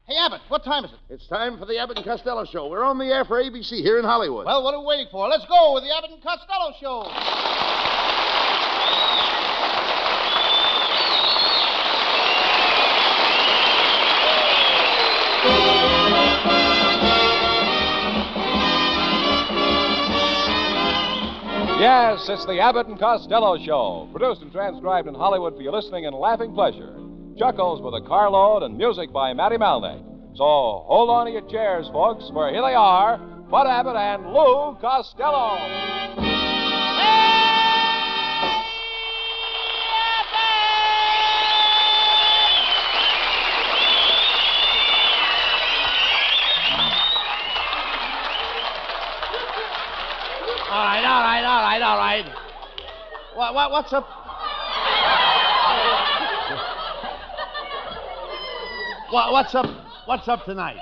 Hey, Abbott, what time is it? It's time for the Abbott and Costello Show. We're on the air for ABC here in Hollywood. Well, what are we waiting for? Let's go with the Abbott and Costello Show. Yes, it's the Abbott and Costello Show, produced and transcribed in Hollywood for your listening and laughing pleasure. Chuckles with a carload and music by Matty Malnick. So hold on to your chairs, folks, for here they are, Bud Abbott and Lou Costello. All right. What's up? What's up tonight?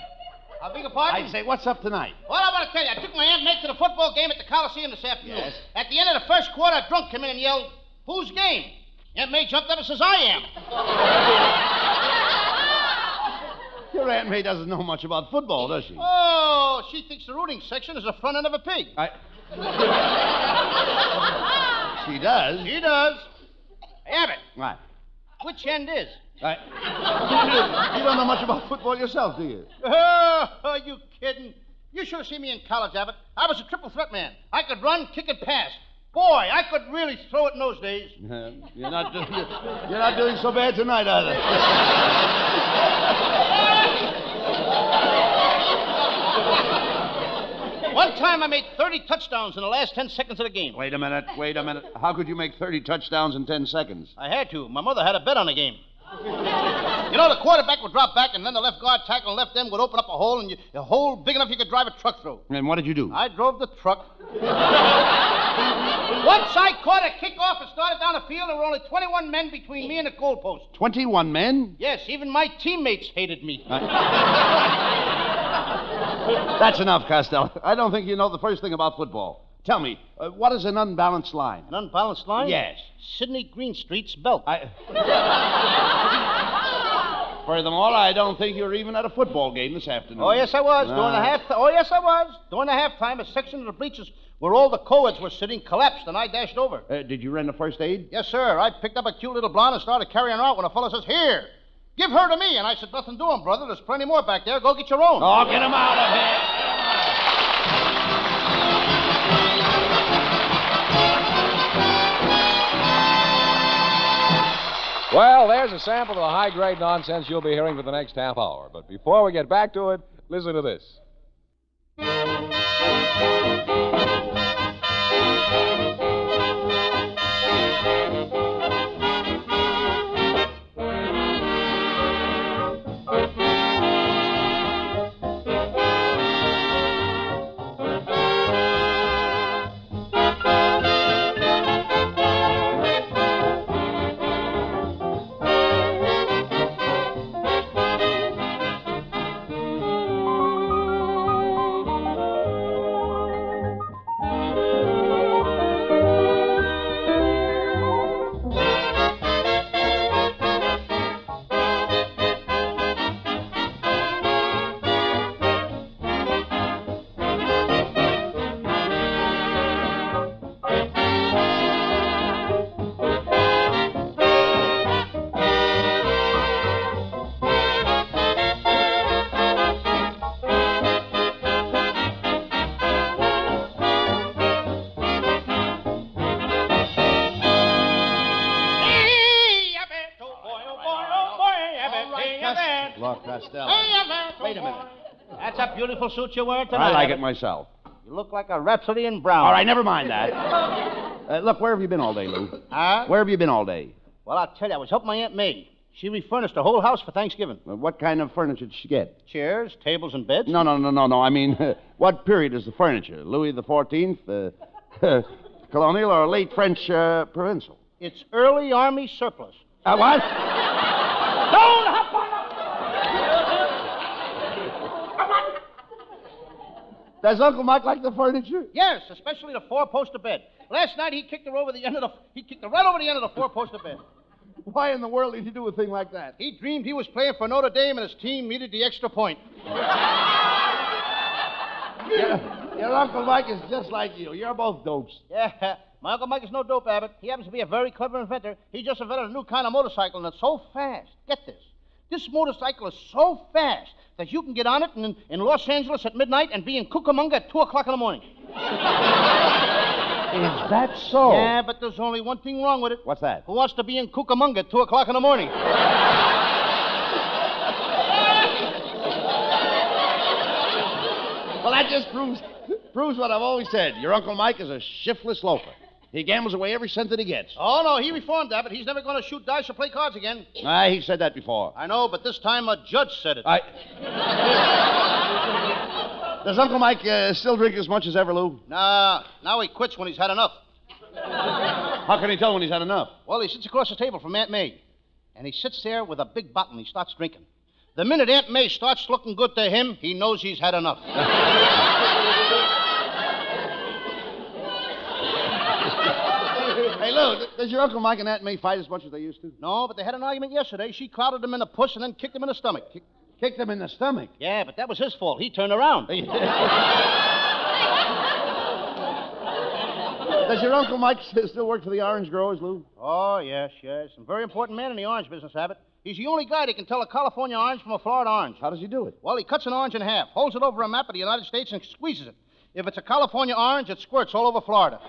I beg your pardon? I say, what's up tonight? Well, I want to tell you, I took my Aunt Meg to the football game at the Coliseum this afternoon. Yes. At the end of the first quarter, a drunk came in and yelled, "Whose game?" Aunt May jumped up and says, "I am." Your Aunt May doesn't know much about football, does she? Oh, she thinks the rooting section is the front end of a pig. She does? She does. Hey, Abbott. Right. Which end is? You don't know much about football yourself, do you? Oh, are you kidding? You should have seen me in college, Abbott. I was a triple threat man. I could run, kick, and pass. Boy, I could really throw it in those days. You're not doing so bad tonight, either. One time I made 30 touchdowns in the last 10 seconds of the game. Wait a minute. How could you make 30 touchdowns in 10 seconds? I had to. My mother had a bet on the game. You know, the quarterback would drop back, and then the left guard tackle and left end would open up a hole, and a hole big enough you could drive a truck through. And what did you do? I drove the truck. Once I caught a kickoff and started down the field, there were only 21 men between me and the goalpost. 21 men? Yes, even my teammates hated me. That's enough, Costello. I don't think you know the first thing about football. Tell me, what is an unbalanced line? An unbalanced line? Yes. Sidney Greenstreet's belt. Furthermore, I don't think you were even at a football game this afternoon. Oh, yes, I was. During the halftime, a section of the bleachers where all the co-eds were sitting collapsed, and I dashed over. Did you render first aid? Yes, sir. I picked up a cute little blonde and started carrying her out when a fellow says, "Here, give her to me." And I said, "Nothing doing, brother. There's plenty more back there. Go get your own." Oh, get him out of here. Well, there's a sample of the high-grade nonsense you'll be hearing for the next half hour. But before we get back to it, listen to this. Look, Costello. Wait a minute. That's a beautiful suit you're wearing tonight. I like it myself. You look like a Rhapsody in brown. All right, never mind that. Look, where have you been all day, Lou? Huh? Where have you been all day? Well, I'll tell you, I was helping my Aunt May. She refurnished the whole house for Thanksgiving. What kind of furniture did she get? Chairs, tables, and beds. No. I mean, what period is the furniture? Louis the 14th, colonial, or late French provincial? It's early Army surplus. What? Don't have fun! Does Uncle Mike like the furniture? Yes, especially the four-poster bed. Last night he kicked her right over the end of the four-poster bed. Why in the world did he do a thing like that? He dreamed he was playing for Notre Dame and his team needed the extra point. Your Uncle Mike is just like you. You're both dopes. Yeah, my Uncle Mike is no dope, Abbott. He happens to be a very clever inventor. He just invented a new kind of motorcycle, and it's so fast. Get this. This motorcycle is so fast that you can get on it in Los Angeles at midnight and be in Cucamonga at 2 o'clock in the morning. Is that so? Yeah, but there's only one thing wrong with it. What's that? Who wants to be in Cucamonga at 2 o'clock in the morning? Well, that just proves what I've always said. Your Uncle Mike is a shiftless loafer. He gambles away every cent that he gets. Oh, no, he reformed, Abbott. He's never going to shoot dice or play cards again. He said that before. I know, but this time a judge said it. Does Uncle Mike still drink as much as ever, Lou? Nah, now he quits when he's had enough. How can he tell when he's had enough? Well, he sits across the table from Aunt May, and he sits there with a big bottle and he starts drinking. The minute Aunt May starts looking good to him, he knows he's had enough. Hey, Lou, does your Uncle Mike and Aunt May fight as much as they used to? No, but they had an argument yesterday. She clouded him in the puss and then kicked him in the stomach. Kicked him in the stomach? Yeah, but that was his fault. He turned around. Does your Uncle Mike still work for the orange growers, Lou? Oh, yes. A very important man in the orange business, Abbott. He's the only guy that can tell a California orange from a Florida orange. How does he do it? Well, he cuts an orange in half, holds it over a map of the United States, and squeezes it. If it's a California orange, it squirts all over Florida.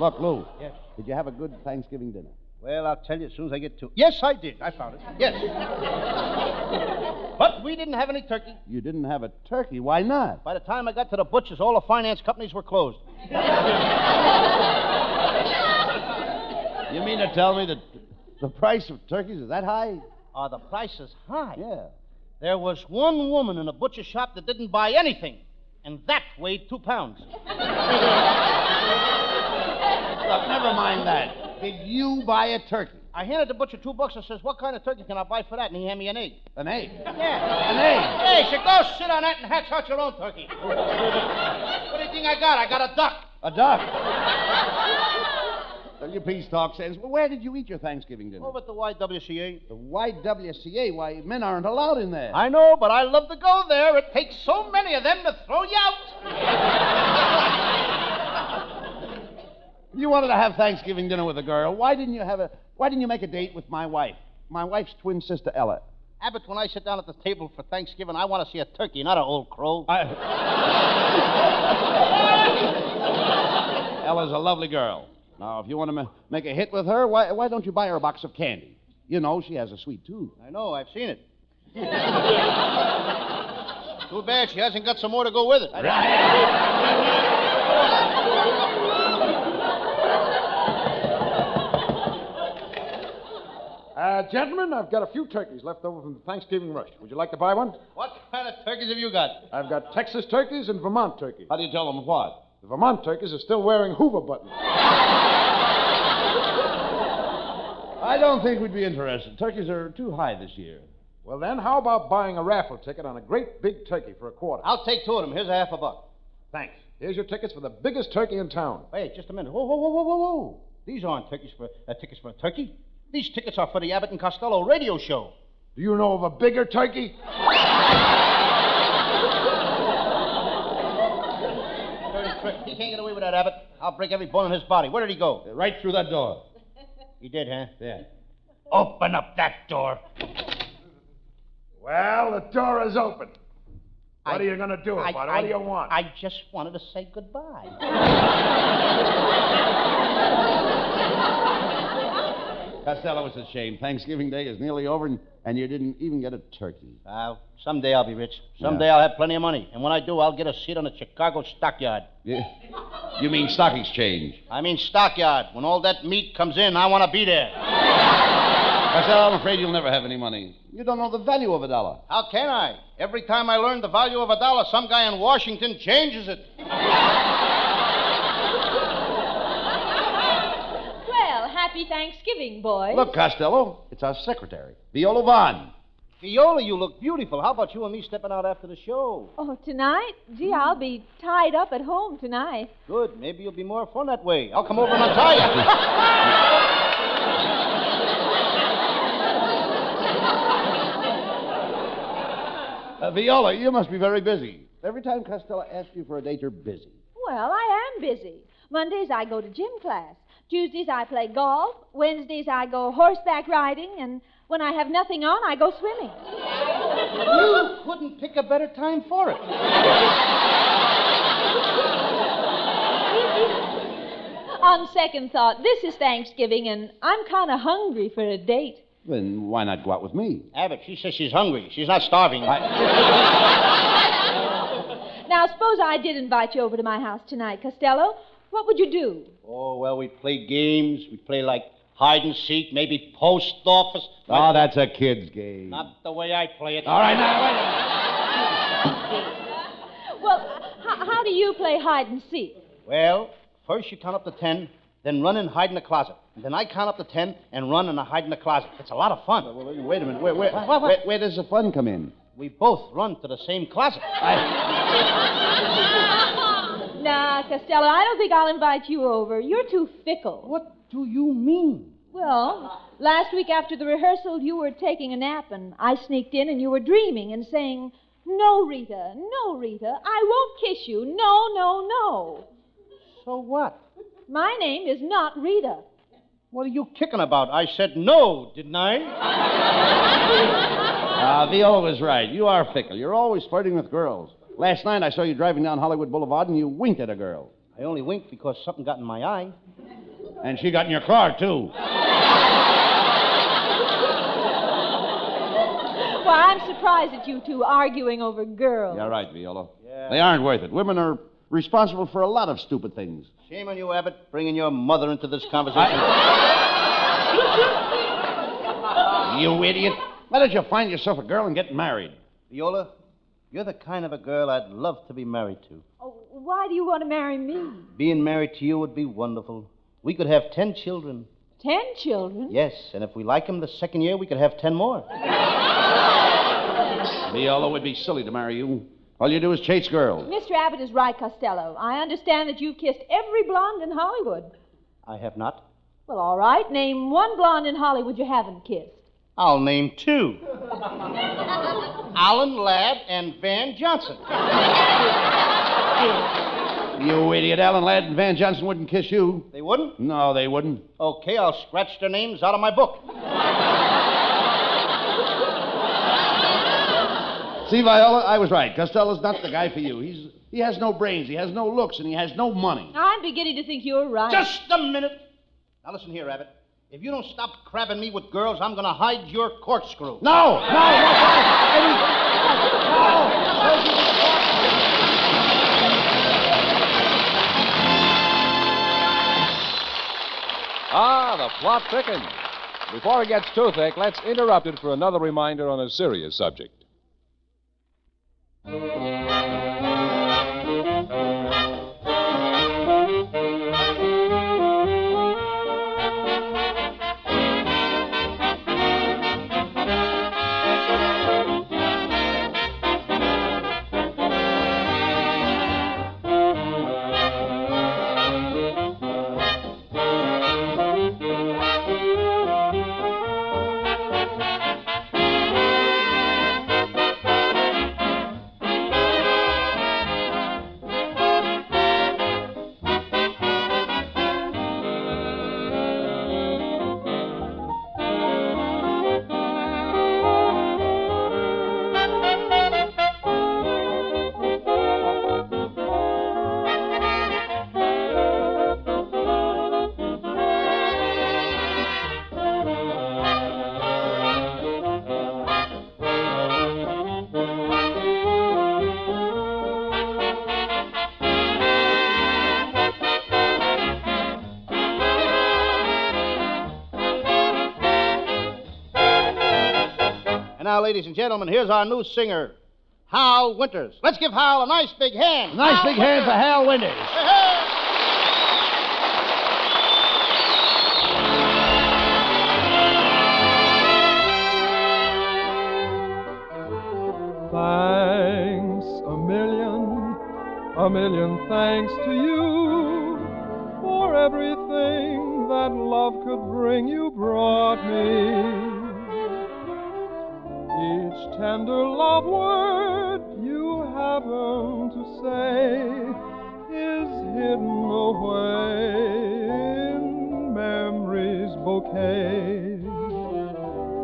Look, Lou. Yes. Did you have a good Thanksgiving dinner? Well, I'll tell you as soon as I get to it. Yes, I did. I found it. Yes. But we didn't have any turkey. You didn't have a turkey? Why not? By the time I got to the butcher's, all the finance companies were closed. You mean to tell me that the price of turkeys is that high? The price is high. Yeah. There was one woman in a butcher shop that didn't buy anything, and that weighed 2 pounds. Look, never mind that. Did you buy a turkey? I handed the butcher $2 and says, "What kind of turkey can I buy for that?" And he handed me an egg. An egg? Yeah. An egg? Hey, so go sit on that and hatch out your own turkey. What do you think I got? I got a duck. A duck? Your peace talk says, well, where did you eat your Thanksgiving dinner? Over at the YWCA. The YWCA? Why, men aren't allowed in there. I know, but I love to go there. It takes so many of them to throw you out. You wanted to have Thanksgiving dinner with a girl. Why didn't you make a date with my wife? My wife's twin sister, Ella. Abbott, when I sit down at the table for Thanksgiving, I want to see a turkey, not an old crow. Ella's a lovely girl. Now, if you want to make a hit with her, why don't you buy her a box of candy? You know, she has a sweet tooth. I know, I've seen it. Too bad she hasn't got some more to go with it. Gentlemen, I've got a few turkeys left over from the Thanksgiving rush. Would you like to buy one? What kind of turkeys have you got? I've got Texas turkeys and Vermont turkeys. How do you tell them what? The Vermont turkeys are still wearing Hoover buttons. I don't think we'd be interested. Turkeys are too high this year. Well, then, how about buying a raffle ticket on a great big turkey for $25? I'll take 2 of them. Here's a $50. Thanks. Here's your tickets for the biggest turkey in town. Wait, just a minute. Whoa. These aren't tickets for a turkey. These tickets are for the Abbott and Costello radio show. Do you know of a bigger turkey? Dirty trick. He can't get away with that, Abbott. I'll break every bone in his body. Where did he go? Right through that door. He did, huh? Yeah. Open up that door. Well, the door is open. What are you going to do about it? What do you want? I just wanted to say goodbye. Costello, it's a shame. Thanksgiving Day is nearly over, and you didn't even get a turkey. Someday I'll be rich. Someday I'll have plenty of money. And when I do, I'll get a seat on the Chicago stockyard. You mean stock exchange? I mean stockyard. When all that meat comes in, I want to be there. Costello, I'm afraid you'll never have any money. You don't know the value of a dollar. How can I? Every time I learn the value of a dollar, some guy in Washington changes it. Well, happy Thanksgiving, boys. Look, Costello, it's our secretary, Viola Vaughn. Viola, you look beautiful. How about you and me stepping out after the show? Oh, tonight? Gee, I'll be tied up at home tonight. Good. Maybe you'll be more fun that way. I'll come over and untie you. Viola, you must be very busy. Every time Costello asks you for a date, you're busy. Well, I am busy. Mondays I go to gym class. Tuesdays I play golf. Wednesdays I go horseback riding. And when I have nothing on, I go swimming. You couldn't pick a better time for it. On second thought, this is Thanksgiving, and I'm kind of hungry for a date. Then why not go out with me? Abbott, she says she's hungry. She's not starving. Now, suppose I did invite you over to my house tonight, Costello. What would you do? Oh, well, we'd play games. We'd play like hide and seek, maybe post office. Oh, that's a kid's game. Not the way I play it. All right, now, wait a minute. Well, how do you play hide and seek? Well, first you count up to 10, then run and hide in the closet. And then I count up to 10 and run and I hide in the closet. It's a lot of fun. Wait a minute. Where does the fun come in? We both run to the same closet. Nah, Costello, I don't think I'll invite you over. You're too fickle. What do you mean? Well, last week after the rehearsal, you were taking a nap, and I sneaked in, and you were dreaming and saying, "No, Rita, no, Rita, I won't kiss you. No, no, no." So what? My name is not Rita. What are you kicking about? I said no, didn't I? Viola was right. You are fickle. You're always flirting with girls. Last night I saw you driving down Hollywood Boulevard and you winked at a girl. I only winked because something got in my eye. And she got in your car, too. Well, I'm surprised at you two arguing over girls. You're right, Viola. Yeah. They aren't worth it. Women are responsible for a lot of stupid things. Shame on you, Abbott, bringing your mother into this conversation. You idiot. Why don't you find yourself a girl and get married? Viola, you're the kind of a girl I'd love to be married to. Oh, why do you want to marry me? Being married to you would be wonderful. We could have 10 children. 10 children? Yes, and if we like them the second year, we could have 10 more. Viola would be silly to marry you. All you do is chase girls. Mr. Abbott is right, Costello. I understand that you've kissed every blonde in Hollywood. I have not. Well, all right. Name one blonde in Hollywood you haven't kissed. I'll name 2. Alan Ladd and Van Johnson. You idiot. Alan Ladd and Van Johnson wouldn't kiss you. They wouldn't? No, they wouldn't. Okay, I'll scratch their names out of my book. See, Viola, I was right. Costello's not the guy for you. He has no brains, he has no looks, and he has no money. I'm beginning to think you're right. Just a minute. Now listen here, Abbott. If you don't stop crabbing me with girls, I'm going to hide your corkscrew. No! The plot thickens. Before it gets too thick, let's interrupt it for another reminder on a serious subject. And now, ladies and gentlemen, here's our new singer, Hal Winters. Let's give Hal a nice big hand. Nice big hand for Hal Winters. Hey, hey. A million thanks to you for everything that love could bring you brought me. Each tender love word you happen to say is hidden away in memory's bouquet.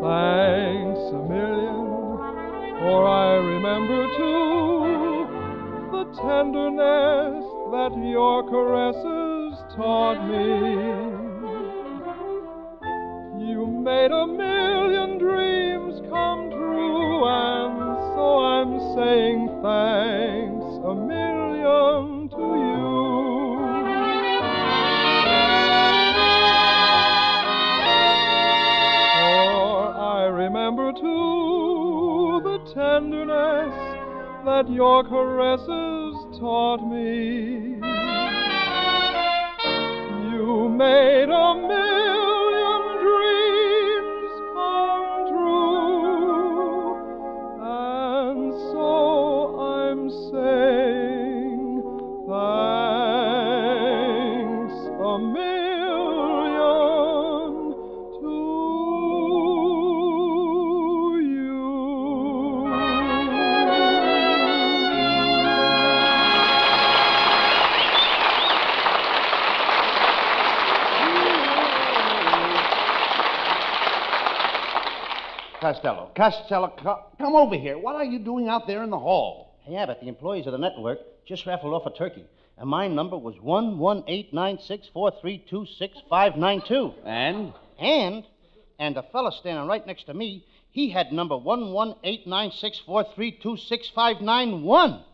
Thanks a million, for I remember too the tenderness that your caresses taught me. You made a million dreams come true, and so I'm saying thanks a million to you. For I remember too the tenderness that your caresses taught me. You made a million dreams come true, and so I'm saying thanks a million to you. Costello, come over here. What are you doing out there in the hall? Hey, Abbott, the employees of the network just raffled off a turkey, and my number was 1189643265592. And? And the fella standing right next to me, he had number 1189643265591.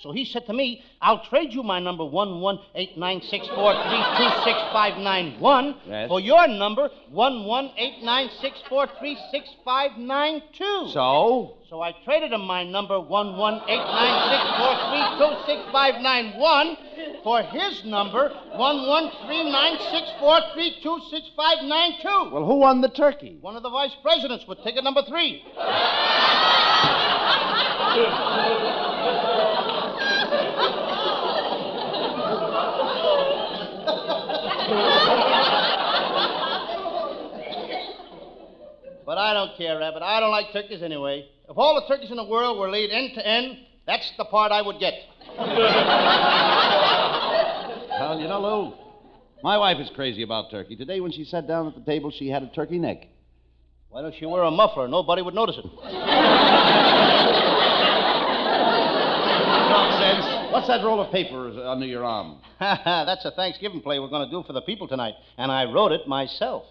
So he said to me, I'll trade you my number 1189643265591 Yes. for your number 11896436592. So? So I traded him my number 1189643265591 for his number 1139643265592. Well, who won the turkey? One of the vice presidents with ticket number 3. But I don't care, Abbott. I don't like turkeys anyway. If all the turkeys in the world were laid end to end, that's the part I would get. Well, you know, Lou, my wife is crazy about turkey. Today, when she sat down at the table, she had a turkey neck. Why don't you wear a muffler? Nobody would notice it. Nonsense. What's that roll of paper under your arm? That's a Thanksgiving play we're going to do for the people tonight, and I wrote it myself.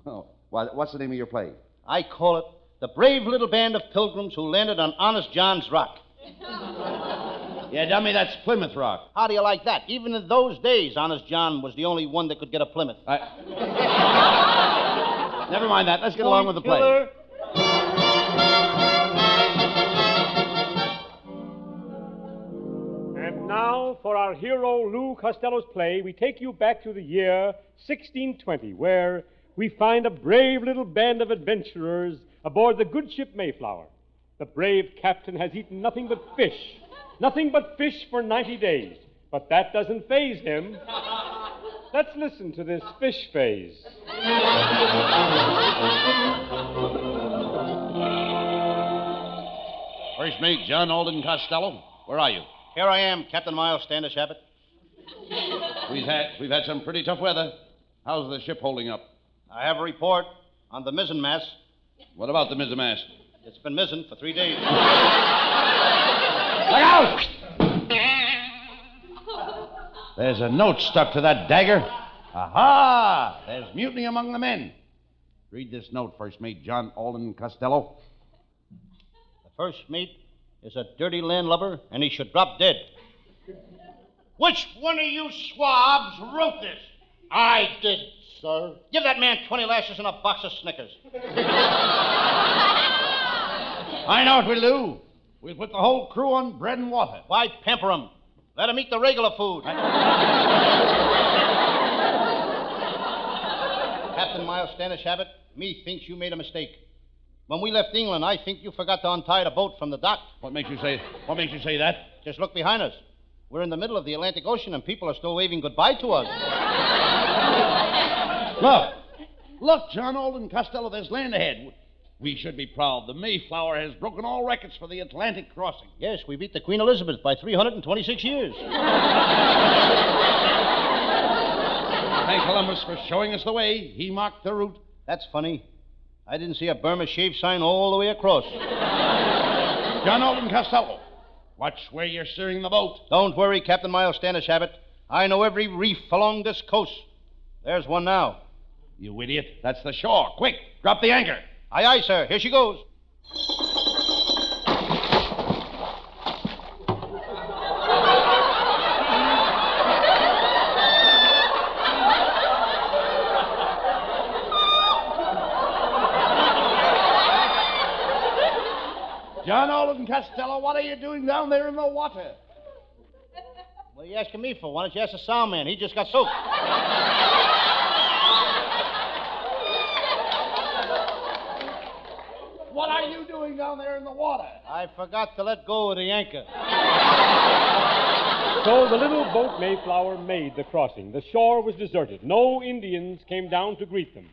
Well, what's the name of your play? I call it The Brave Little Band of Pilgrims Who Landed on Honest John's Rock. Yeah, dummy, that's Plymouth Rock. How do you like that? Even in those days, Honest John was the only one that could get a Plymouth. Never mind that. Let's get along with the play. Killer. And now, for our hero Lou Costello's play, we take you back to the year 1620, where we find a brave little band of adventurers aboard the good ship Mayflower. The brave captain has eaten nothing but fish for 90 days. But that doesn't faze him. Let's listen to this fish phase. First mate John Alden Costello, where are you? Here I am, Captain Miles Standish Abbott. We've had some pretty tough weather. How's the ship holding up? I have a report on the mizzenmast. What about the mizzenmast? It's been mizzen for 3 days. Look out! There's a note stuck to that dagger. Aha! There's mutiny among the men. Read this note, First Mate John Alden Costello. The first mate is a dirty landlubber, and he should drop dead. Which one of you swabs wrote this? I did, sir. Give that man 20 lashes and a box of Snickers. I know what we'll do. We'll put the whole crew on bread and water. Why pamper him? Let him eat the regular food. Captain Miles Standish Abbott, me thinks you made a mistake. When we left England, I think you forgot to untie the boat from the dock. What makes you say that? Just look behind us. We're in the middle of the Atlantic Ocean, and people are still waving goodbye to us. Look, John Alden Costello, there's land ahead. We should be proud. The Mayflower has broken all records for the Atlantic crossing. Yes, we beat the Queen Elizabeth by 326 years. Thank Columbus for showing us the way. He marked the route. That's funny. I didn't see a Burma shave sign all the way across. John Alden Costello, watch where you're steering the boat. Don't worry, Captain Miles Standish Abbott. I know every reef along this coast. There's one now. You idiot. That's the shore. Quick, drop the anchor. Aye, aye, sir. Here she goes. John Alden Costello, what are you doing down there in the water? What are you asking me for? Why don't you ask the sound man? He just got soaked. What are you doing down there in the water? I forgot to let go of the anchor. So the little boat Mayflower made the crossing. The shore was deserted. No Indians came down to greet them.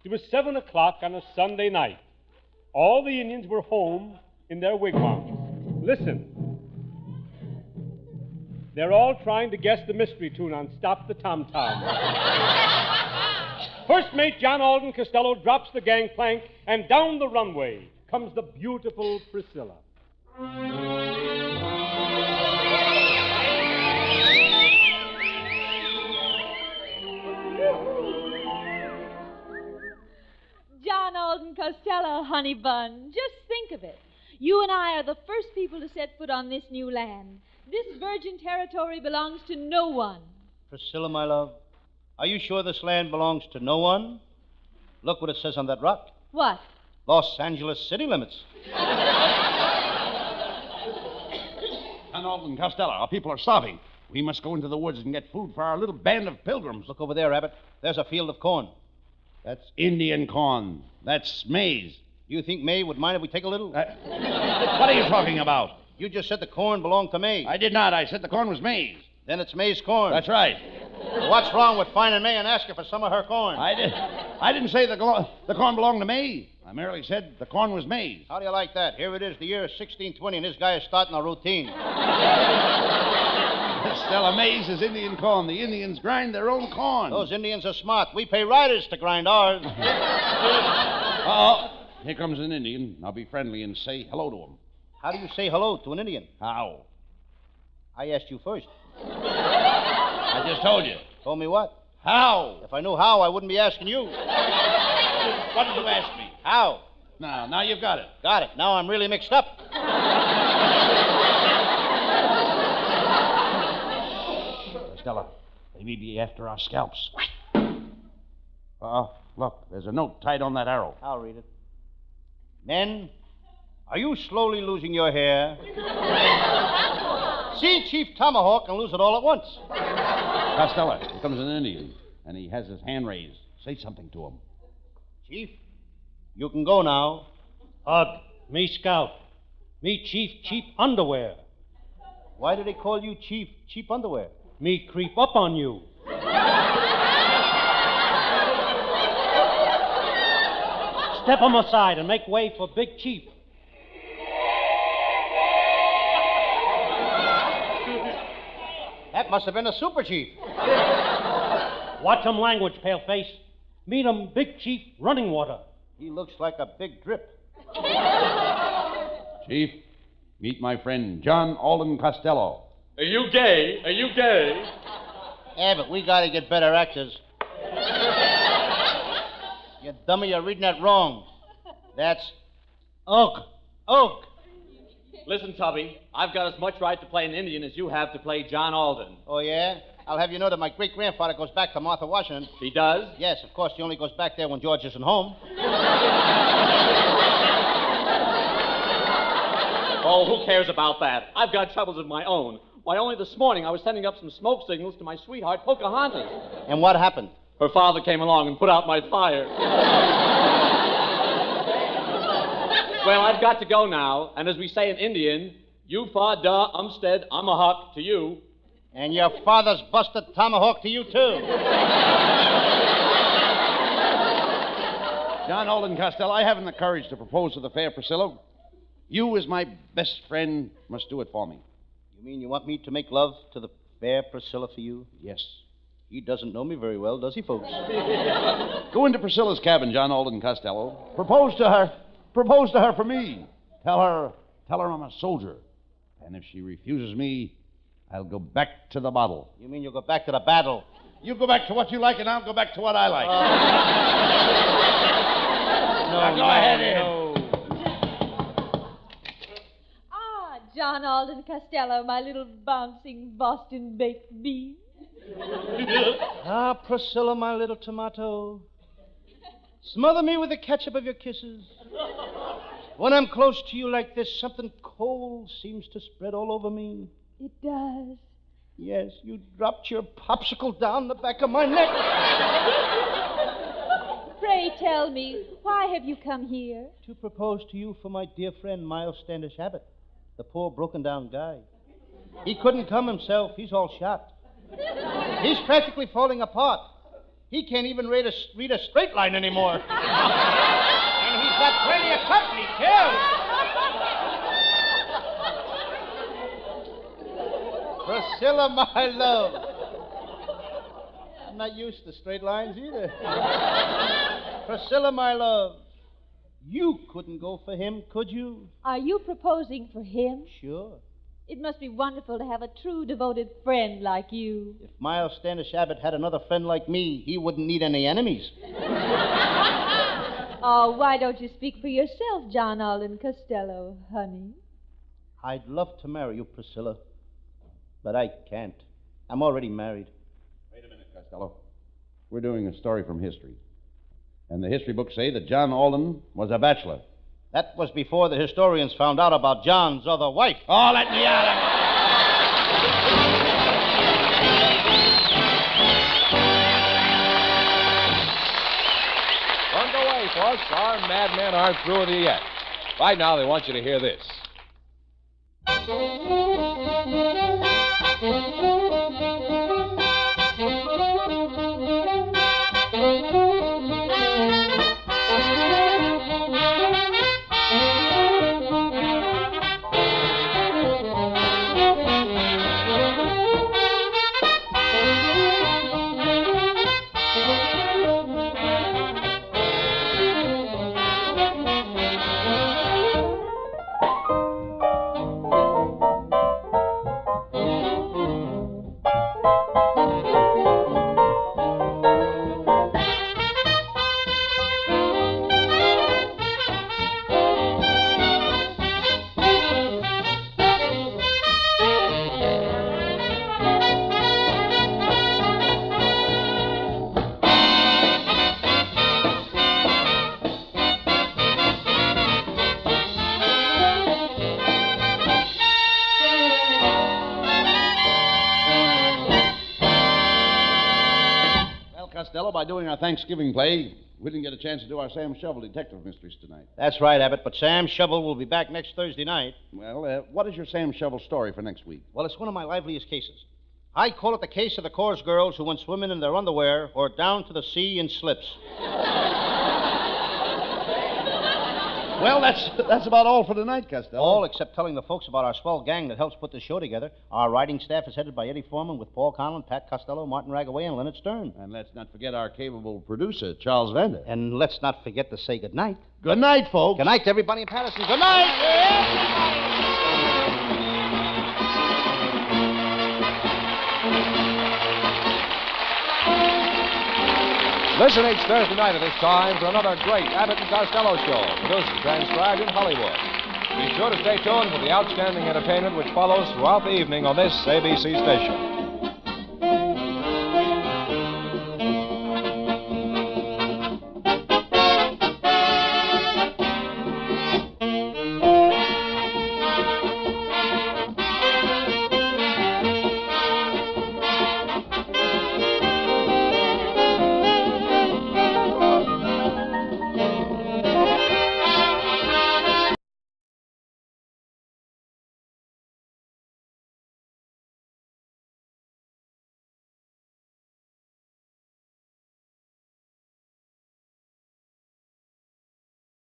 It was 7 o'clock on a Sunday night. All the Indians were home in their wigwams. Listen. They're all trying to guess the mystery tune on Stop the Tom Tom. First mate John Alden Costello drops the gangplank, and down the runway comes the beautiful Priscilla. John Alden Costello, honey bun. Just think of it. You and I are the first people to set foot on this new land. This virgin territory belongs to no one. Priscilla, my love, are you sure this land belongs to no one? Look what it says on that rock. What? Los Angeles city limits. John Alden Costello, our people are starving. We must go into the woods and get food for our little band of pilgrims. Look over there, Abbott. There's a field of corn. That's Indian corn. That's maize. Do you think May would mind if we take a little? What are you talking about? You just said the corn belonged to May. I did not. I said the corn was maize. Then it's May's corn. That's right. What's wrong with finding May and asking for some of her corn? I didn't say the corn belonged to May. I merely said the corn was maize. How do you like that? Here it is, the year 1620, and this guy is starting a routine. Stella, maize is Indian corn. The Indians grind their own corn. Those Indians are smart. We pay riders to grind ours. Uh-oh. Here comes an Indian. I'll be friendly and say hello to him. How do you say hello to an Indian? How? I asked you first. I just told you. Told me what? How? If I knew how, I wouldn't be asking you. What did you ask me? How? Now you've got it. Got it. Now I'm really mixed up. Stella, they may be after our scalps. Look, there's a note tied on that arrow. I'll read it. Men, are you slowly losing your hair? See Chief Tomahawk and lose it all at once. Costello, here comes an Indian, and he has his hand raised. Say something to him. Chief, you can go now. Me Scout. Me Chief Cheap Underwear. Why do they call you Chief Cheap Underwear? Me creep up on you. Step on my side and make way for Big Chief. That must have been a super chief. Watch 'em language, paleface. Meet 'em Big Chief Running Water. He looks like a big drip. Chief, meet my friend John Alden Costello. Are you gay? Are you gay? Abbott, we gotta get better actors. You dummy, you're reading that wrong. That's Oak. Oak. Listen, Tubby, I've got as much right to play an Indian as you have to play John Alden. Oh, yeah? I'll have you know that my great-grandfather goes back to Martha Washington. He does? Yes, of course, he only goes back there when George isn't home. Oh, who cares about that? I've got troubles of my own. Why, only this morning I was sending up some smoke signals to my sweetheart, Pocahontas. And what happened? Her father came along and put out my fire. Well, I've got to go now, and as we say in Indian, you fa da umstead amahuck to you. And your father's busted tomahawk to you, too. John Alden Costello, I haven't the courage to propose to the fair Priscilla. You, as my best friend, must do it for me. You mean you want me to make love to the fair Priscilla for you? Yes. He doesn't know me very well, does he, folks? Go into Priscilla's cabin, John Alden Costello. Propose to her. Propose to her for me. Tell her I'm a soldier. And if she refuses me, I'll go back to the bottle. You mean you'll go back to the battle? You go back to what you like, and I'll go back to what I like. Now, go ahead, Ed. Ah, John Alden Costello, my little bouncing Boston baked bean. Ah, Priscilla, my little tomato. Smother me with the ketchup of your kisses. When I'm close to you like this, something cold seems to spread all over me. It does. Yes, you dropped your popsicle down the back of my neck. Pray tell me, why have you come here? To propose to you for my dear friend, Miles Standish Abbott, the poor broken-down guy. He couldn't come himself. He's all shot. He's practically falling apart. He can't even read a straight line anymore. And he's got plenty of company, too. Priscilla, my love. I'm not used to straight lines either. Priscilla, my love. You couldn't go for him, could you? Are you proposing for him? Sure. It must be wonderful to have a true, devoted friend like you. If Miles Standish Abbott had another friend like me, he wouldn't need any enemies. Oh, why don't you speak for yourself, John Alden Costello, honey? I'd love to marry you, Priscilla, but I can't. I'm already married. Wait a minute, Costello. We're doing a story from history. And the history books say that John Alden was a bachelor. That was before the historians found out about John's other wife. Oh, let me out of Don't go away, folks. Our madmen aren't through with you yet. Right now, they want you to hear this. Costello, by doing our Thanksgiving play, we didn't get a chance to do our Sam Shovel detective mysteries tonight. That's right, Abbott, but Sam Shovel will be back next Thursday night. Well, what is your Sam Shovel story for next week? Well, it's one of my liveliest cases. I call it the case of the chorus girls who went swimming in their underwear or down to the sea in slips. Well, that's about all for tonight, Costello. All except telling the folks about our swell gang that helps put the show together. Our writing staff is headed by Eddie Foreman with Paul Conlon, Pat Costello, Martin Ragaway, and Leonard Stern. And let's not forget our capable producer, Charles Vander. And let's not forget to say good night. Good night, folks. Good night to everybody in Patterson. Good night. Listen each Thursday night at this time for another great Abbott and Costello show, produced and transcribed in Hollywood. Be sure to stay tuned for the outstanding entertainment which follows throughout the evening on this ABC station.